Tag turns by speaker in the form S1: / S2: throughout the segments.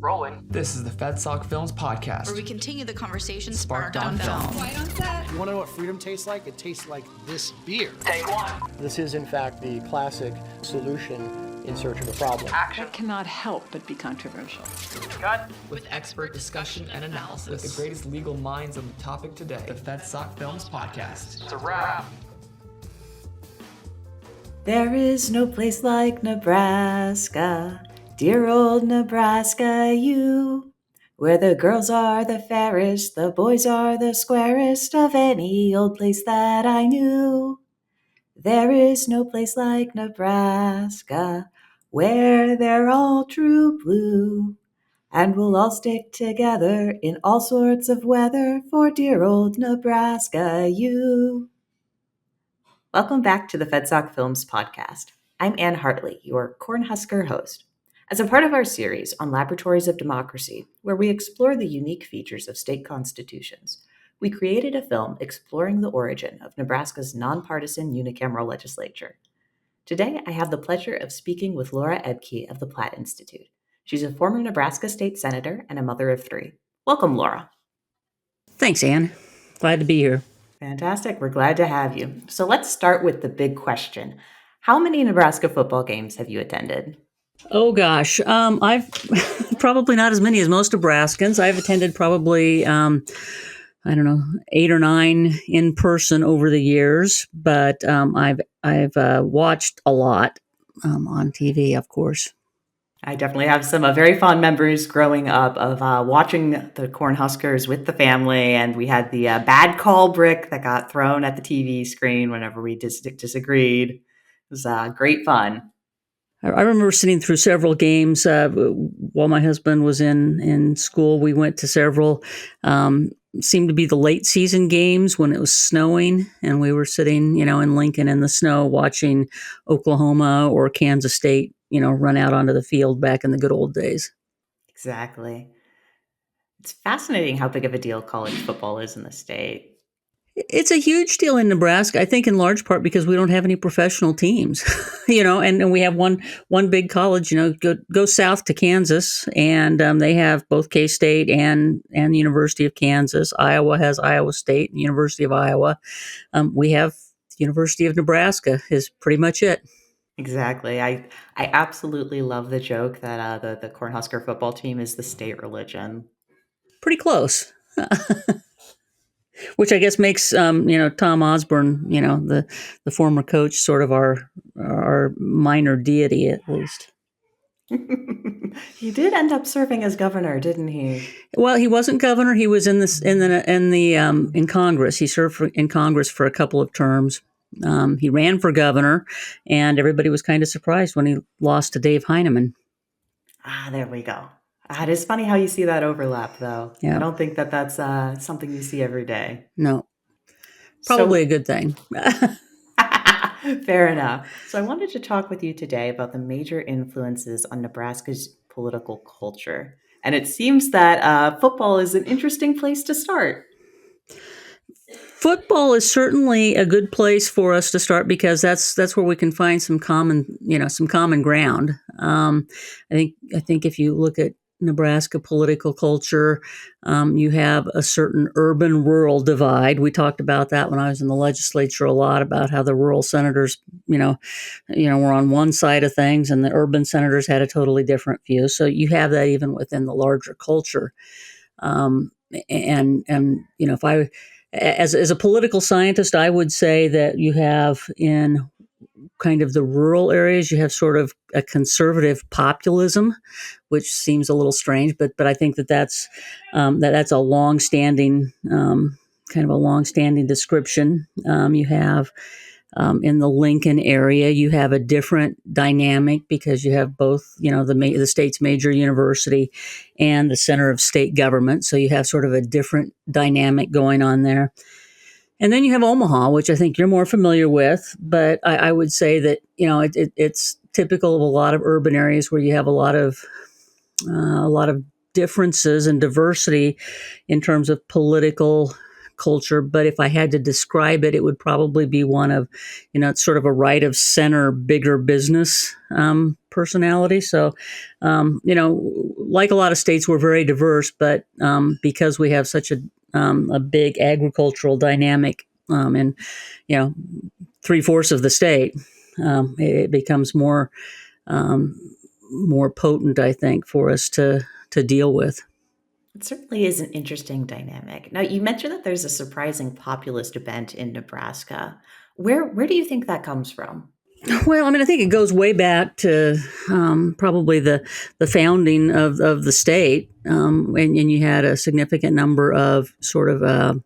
S1: Rolling. This is the FedSoc Films Podcast,
S2: where we continue the conversation
S1: sparked on film.
S3: White on set. You want to know what freedom tastes like? It tastes like this beer.
S1: Take one.
S4: This is, in fact, the classic solution in search of a problem.
S1: Action.
S5: That cannot help but be controversial.
S1: Cut. With expert discussion and analysis. With the greatest legal minds on the topic today. The FedSoc Films Podcast. It's a wrap.
S6: There is no place like Nebraska, dear old Nebraska, you, where the girls are the fairest, the boys are the squarest of any old place that I knew. There is no place like Nebraska, where they're all true blue, and we'll all stick together in all sorts of weather for dear old Nebraska, you. Welcome back to the FedSoc Films Podcast. I'm Ann Hartley, your Cornhusker host. As a part of our series on Laboratories of Democracy, where we explore the unique features of state constitutions, we created a film exploring the origin of Nebraska's nonpartisan unicameral legislature. Today, I have the pleasure of speaking with Laura Ebke of the Platte Institute. She's a former Nebraska state senator and a mother of three. Welcome, Laura.
S7: Thanks, Ann. Glad to be here.
S6: Fantastic. We're glad to have you. So let's start with the big question. How many Nebraska football games have you attended?
S7: Oh, gosh. I've probably not as many as most Nebraskans. I've attended probably, 8 or 9 in person over the years, but I've watched a lot on TV, of course.
S6: I definitely have some very fond memories growing up of watching the Cornhuskers with the family, and we had the bad call brick that got thrown at the TV screen whenever we disagreed. It was great fun.
S7: I remember sitting through several games while my husband was in school. We went to several, seemed to be the late season games when it was snowing, and we were sitting, in Lincoln in the snow watching Oklahoma or Kansas State, run out onto the field back in the good old days.
S6: Exactly. It's fascinating how big of a deal college football is in the state.
S7: It's a huge deal in Nebraska, I think in large part because we don't have any professional teams, and we have one big college, go south to Kansas, and they have both K-State and the University of Kansas. Iowa has Iowa State and the University of Iowa. We have the University of Nebraska is pretty much it.
S6: Exactly. I absolutely love the joke that the Cornhusker football team is the state religion.
S7: Pretty close. Which I guess makes, Tom Osborne, the former coach, sort of our minor deity, at least.
S6: He did end up serving as governor, didn't he?
S7: Well, he wasn't governor. He was in Congress. He served in Congress for a couple of terms. He ran for governor, and everybody was kind of surprised when he lost to Dave Heineman.
S6: There we go. It is funny how you see that overlap, though. Yeah. I don't think that's something you see every day.
S7: No. Probably a good thing.
S6: Fair enough. So I wanted to talk with you today about the major influences on Nebraska's political culture. And it seems that football is an interesting place to start.
S7: Football is certainly a good place for us to start because that's where we can find some common ground. I think if you look at Nebraska political culture, you have a certain urban-rural divide. We talked about that when I was in the legislature a lot, about how the rural senators, were on one side of things, and the urban senators had a totally different view. So you have that even within the larger culture. If I, as a political scientist, I would say that you have in kind of the rural areas, you have sort of a conservative populism, which seems a little strange, but I think that's a long-standing kind of a long-standing description. You have in the Lincoln area, you have a different dynamic because you have both, the state's major university and the center of state government, so you have sort of a different dynamic going on there. And then you have Omaha, which I think you're more familiar with, but I would say that, it's typical of a lot of urban areas where you have a lot of differences and diversity in terms of political culture, but if I had to describe it, it would probably be one of, it's sort of a right of center, bigger business personality. So, like a lot of states, we're very diverse, but because we have such a big agricultural dynamic in, 3/4 of the state, it becomes more potent, I think, for us to deal with.
S6: It certainly is an interesting dynamic. Now, you mentioned that there's a surprising populist bent in Nebraska. Where do you think that comes from?
S7: Well, I think it goes way back to probably the founding of the state, and you had a significant number of sort of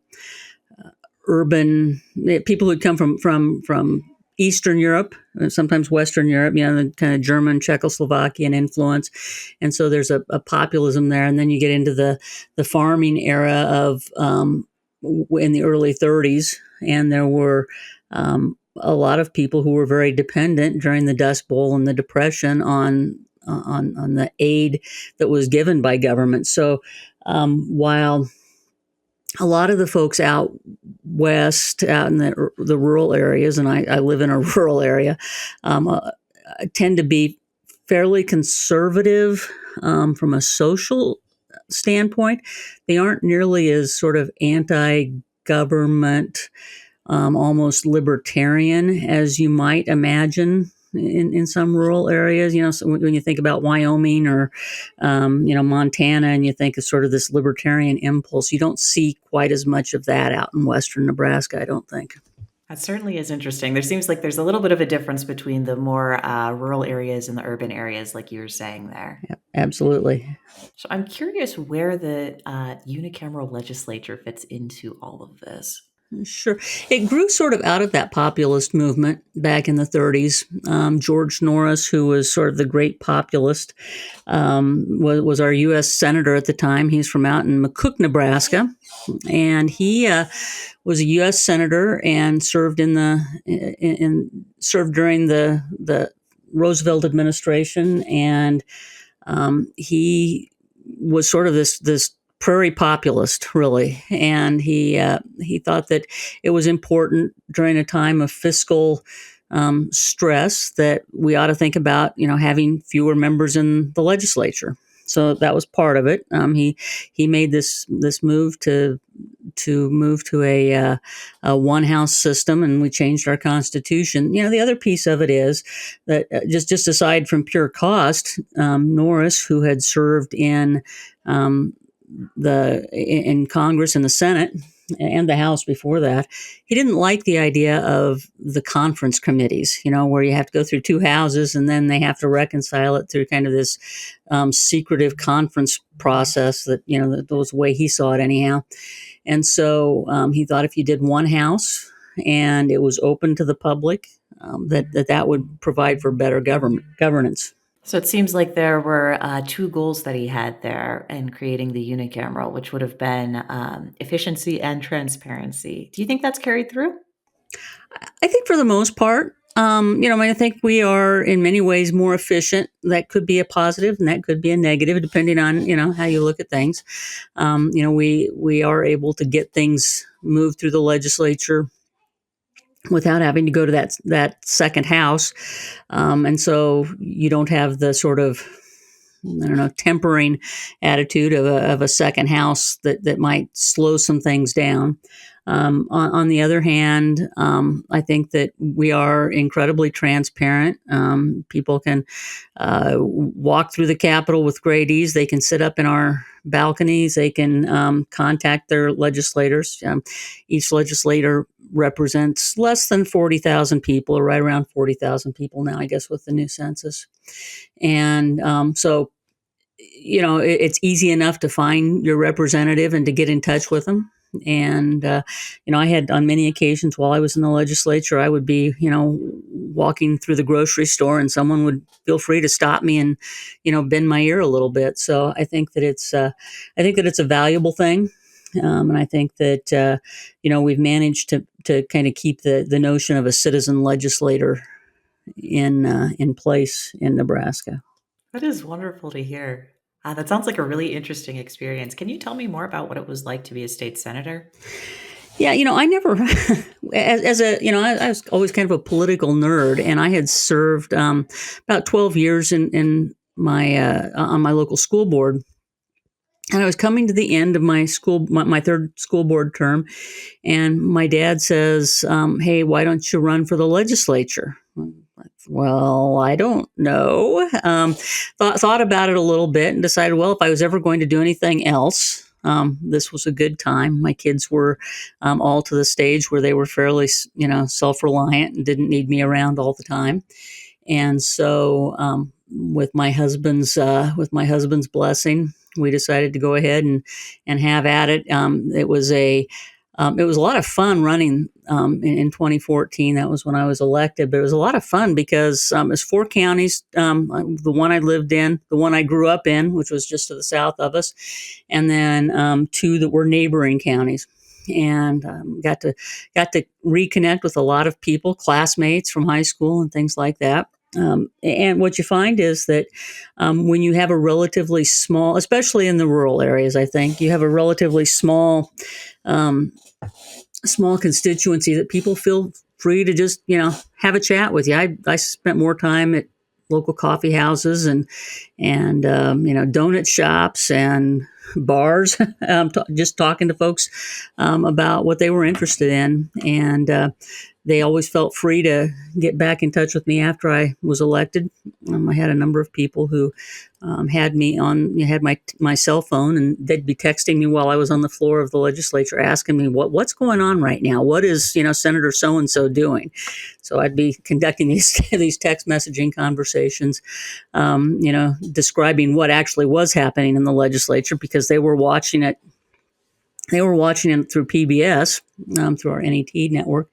S7: urban people who'd come from Eastern Europe, sometimes Western Europe, the kind of German, Czechoslovakian influence. And so there's a populism there. And then you get into the farming era of in the early 30s. And there were a lot of people who were very dependent during the Dust Bowl and the Depression on the aid that was given by government. So while a lot of the folks out west, out in the rural areas, and I live in a rural area, tend to be fairly conservative from a social standpoint. They aren't nearly as sort of anti-government, almost libertarian as you might imagine in some rural areas. So when you think about Wyoming or, Montana, and you think of sort of this libertarian impulse, you don't see quite as much of that out in western Nebraska, I don't think.
S6: That certainly is interesting. There seems like there's a little bit of a difference between the more rural areas and the urban areas, like you were saying there.
S7: Yeah, absolutely.
S6: So I'm curious where the unicameral legislature fits into all of this.
S7: Sure. It grew sort of out of that populist movement back in the 30s. George Norris, who was sort of the great populist, was our U.S. Senator at the time. He's from out in McCook, Nebraska. And he was a U.S. Senator and served served during the Roosevelt administration. And he was sort of this prairie populist, really, and he thought that it was important during a time of fiscal stress that we ought to think about, having fewer members in the legislature. So that was part of it. He made this move to move to a one house system, and we changed our constitution. The other piece of it is that just aside from pure cost, Norris, who had served in Congress and the Senate and the House before that, he didn't like the idea of the conference committees, where you have to go through two houses and then they have to reconcile it through kind of this secretive conference process that was the way he saw it anyhow. And so he thought if you did one house and it was open to the public, that would provide for better governance.
S6: So it seems like there were two goals that he had there in creating the unicameral, which would have been efficiency and transparency. Do you think that's carried through?
S7: I think for the most part, I think we are in many ways more efficient. That could be a positive and that could be a negative, depending on, how you look at things. We are able to get things moved through the legislature without having to go to that second house. And so you don't have the sort of, tempering attitude of a second house that might slow some things down. On the other hand, I think that we are incredibly transparent. People can walk through the Capitol with great ease. They can sit up in our balconies. They can contact their legislators. Each legislator represents less than 40,000 people, or right around 40,000 people now, I guess, with the new census. And so, it's easy enough to find your representative and to get in touch with them. And, I had on many occasions while I was in the legislature, I would be, walking through the grocery store and someone would feel free to stop me and, bend my ear a little bit. So I think that it's a valuable thing. And I think that, we've managed to kind of keep the notion of a citizen legislator in place in Nebraska.
S6: That is wonderful to hear. That sounds like a really interesting experience. Can you tell me more about what it was like to be a state senator?
S7: Yeah, I never, as a, I was always kind of a political nerd, and I had served about 12 years in my on my local school board. And I was coming to the end of my third school board term, and my dad says, "Hey, why don't you run for the legislature?" Well, I don't know. Thought about it a little bit and decided, well, if I was ever going to do anything else, this was a good time. My kids were all to the stage where they were fairly, self-reliant and didn't need me around all the time. And so, with my husband's blessing, we decided to go ahead and have at it. It was a lot of fun running in 2014. That was when I was elected, but it was a lot of fun because it's 4 counties. The one I lived in, the one I grew up in, which was just to the south of us, and then 2 that were neighboring counties. And got to reconnect with a lot of people, classmates from high school and things like that. And what you find is that when you have a relatively small, especially in the rural areas, I think you have a relatively small constituency, that people feel free to just, have a chat with you. I spent more time at local coffee houses and donut shops and bars, just talking to folks about what they were interested in. And they always felt free to get back in touch with me after I was elected. I had a number of people who had my cell phone, and they'd be texting me while I was on the floor of the legislature, asking me what's going on right now. What is Senator so and so doing? So I'd be conducting these text messaging conversations, describing what actually was happening in the legislature, because they were watching it. They were watching it through PBS, through our NET network,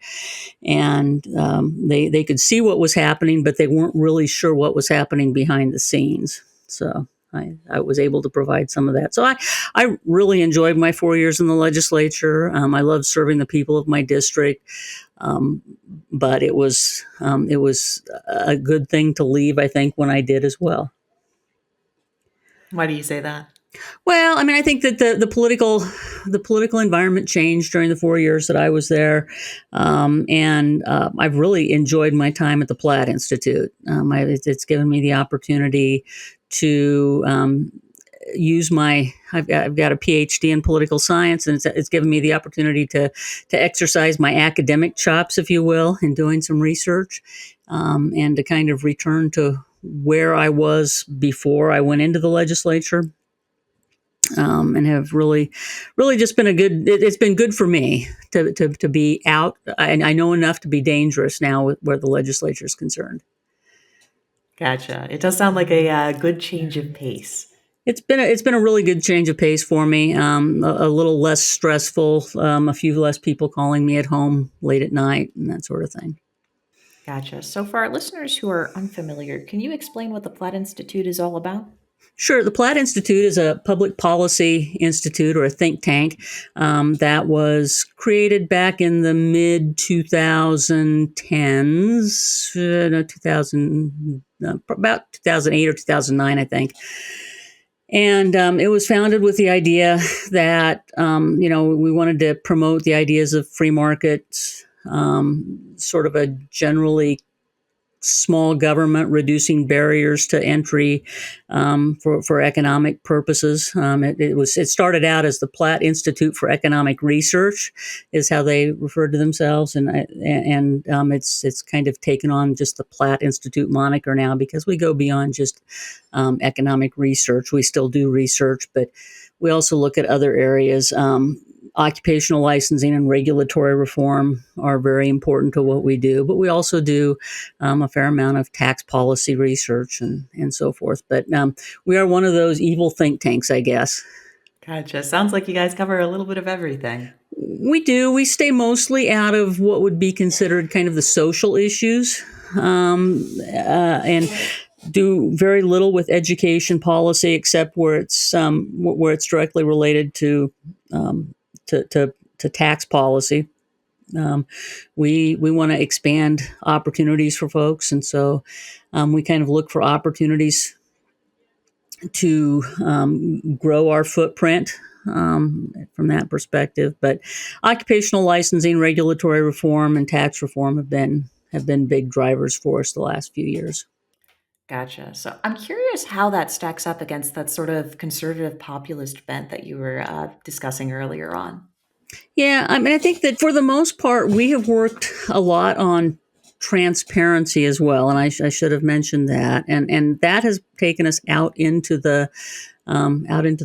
S7: and they could see what was happening, but they weren't really sure what was happening behind the scenes. So I was able to provide some of that. So I really enjoyed my 4 years in the legislature. I loved serving the people of my district, but it was a good thing to leave, I think, when I did as well.
S6: Why do you say that?
S7: Well, I mean, I think that the political environment changed during the 4 years that I was there, and I've really enjoyed my time at the Platte Institute. It's given me the opportunity to use I've got a PhD in political science, and it's given me the opportunity to exercise my academic chops, if you will, in doing some research, and to kind of return to where I was before I went into the legislature. And have really just been it's been good for me to be out. I know enough to be dangerous now where the legislature is concerned.
S6: Gotcha. It does sound like a good change of pace.
S7: It's been a really good change of pace for me. A little less stressful, a few less people calling me at home late at night and that sort of thing.
S6: Gotcha. So for our listeners who are unfamiliar, can you explain what the Platte Institute is all about?
S7: Sure. The Platte Institute is a public policy institute, or a think tank, that was created back in the mid 2010s, about 2008 or 2009, I think. And it was founded with the idea that, we wanted to promote the ideas of free markets, sort of a generally small government, reducing barriers to entry for economic purposes. It started out as the Platte Institute for Economic Research, is how they referred to themselves, and it's kind of taken on just the Platte Institute moniker now, because we go beyond just economic research. We still do research, but we also look at other areas. Occupational licensing and regulatory reform are very important to what we do, but we also do a fair amount of tax policy research and so forth. But we are one of those evil think tanks, I guess.
S6: Gotcha. Sounds like you guys cover a little bit of everything.
S7: We do. We stay mostly out of what would be considered kind of the social issues, and do very little with education policy, except where it's directly related to tax policy. We want to expand opportunities for folks, and so we kind of look for opportunities to grow our footprint from that perspective. But occupational licensing, regulatory reform, and tax reform have been big drivers for us the last few years.
S6: Gotcha. So I'm curious how that stacks up against that sort of conservative populist bent that you were discussing earlier on.
S7: Yeah, I mean, I think that for the most part, we have worked a lot on transparency as well, and I should have mentioned that, and that has taken us out into the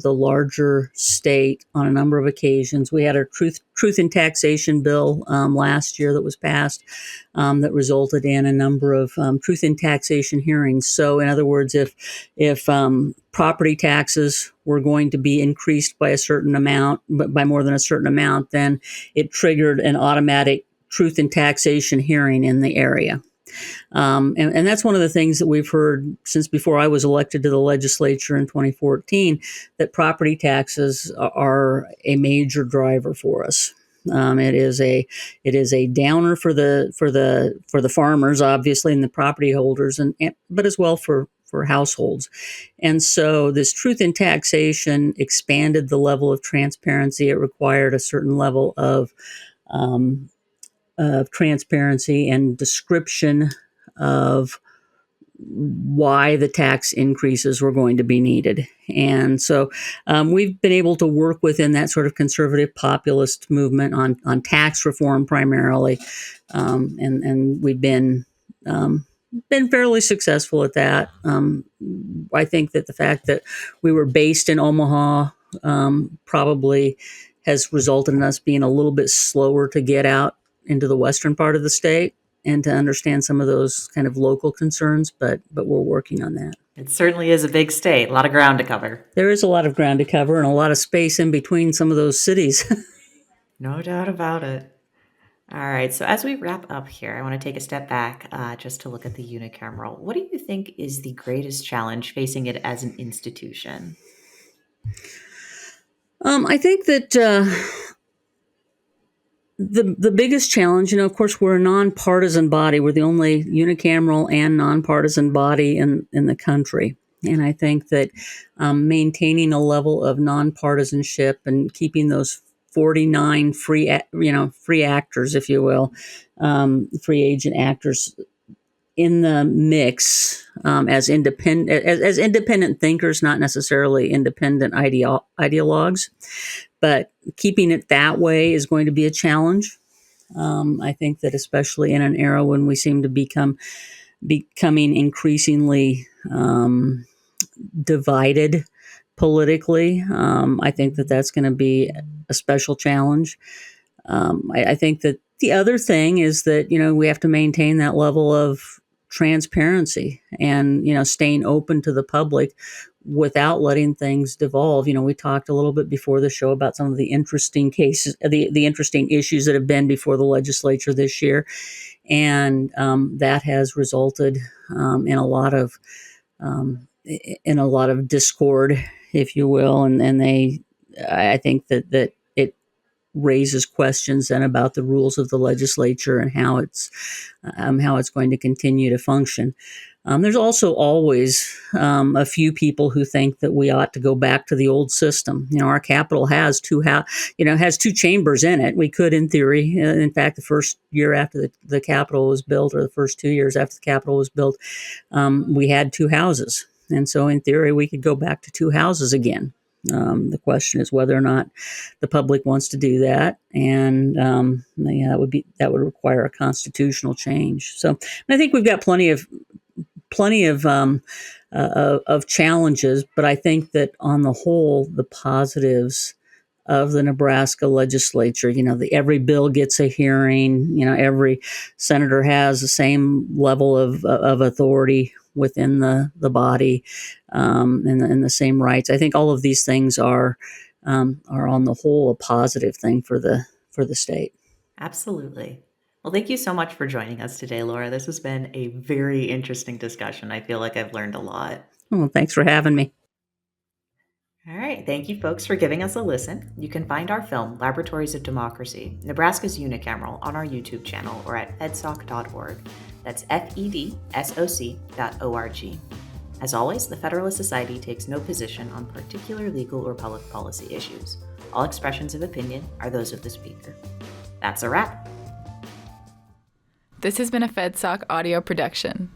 S7: larger state on a number of occasions. We had our truth in taxation bill last year that was passed that resulted in a number of truth in taxation hearings. So, in other words, if property taxes were going to be increased by a certain amount, but by more than a certain amount, then it triggered an automatic truth in taxation hearing in the area. And that's one of the things that we've heard since before I was elected to the legislature in 2014, that property taxes are a major driver for us. It is a downer for the farmers, obviously, and the property holders, but as well for households. And so this truth in taxation expanded the level of transparency. It required a certain level of transparency and description of why the tax increases were going to be needed. And so we've been able to work within that sort of conservative populist movement on tax reform primarily. And we've been fairly successful at that. I think that the fact that we were based in Omaha probably has resulted in us being a little bit slower to get out into the western part of the state and to understand some of those kind of local concerns, but we're working on that.
S6: It certainly is a big state, a lot of ground to cover.
S7: There is a lot of ground to cover and a lot of space in between some of those cities.
S6: No doubt about it. All right, so as we wrap up here, I want to take a step back just to look at the Unicameral. What do you think is the greatest challenge facing it as an institution?
S7: I think that the biggest challenge, of course, we're a nonpartisan body. We're the only unicameral and nonpartisan body in the country. And I think that maintaining a level of nonpartisanship and keeping those 49 free actors, if you will, free agent actors in the mix as independent thinkers, not necessarily independent ideologues, but keeping it that way is going to be a challenge. I think that especially in an era when we seem to becoming increasingly divided politically, I think that that's going to be a special challenge. I think that the other thing is that, we have to maintain that level of transparency and, staying open to the public without letting things devolve. We talked a little bit before the show about some of the interesting cases, the interesting issues that have been before the legislature this year. And that has resulted in a lot of discord, if you will. And I think that it raises questions then about the rules of the legislature and how it's going to continue to function. There's also always a few people who think that we ought to go back to the old system. Our Capitol has two chambers in it. We could, in theory, in fact, the first year after the Capitol was built, or the first 2 years after the Capitol was built, we had two houses. And so, in theory, we could go back to two houses again. The question is whether or not the public wants to do that, and that would require a constitutional change. So, I think we've got plenty of challenges, but I think that on the whole, the positives of the Nebraska legislature, every bill gets a hearing, every senator has the same level of authority within the body, and the same rights. I think all of these things are on the whole a positive thing for the state.
S6: Absolutely. Well, thank you so much for joining us today, Laura. This has been a very interesting discussion. I feel like I've learned a lot.
S7: Well, thanks for having me.
S6: All right. Thank you, folks, for giving us a listen. You can find our film, Laboratories of Democracy, Nebraska's Unicameral, on our YouTube channel or at fedsoc.org. That's FEDSOC.org. As always, the Federalist Society takes no position on particular legal or public policy issues. All expressions of opinion are those of the speaker. That's a wrap.
S2: This has been a FedSoc audio production.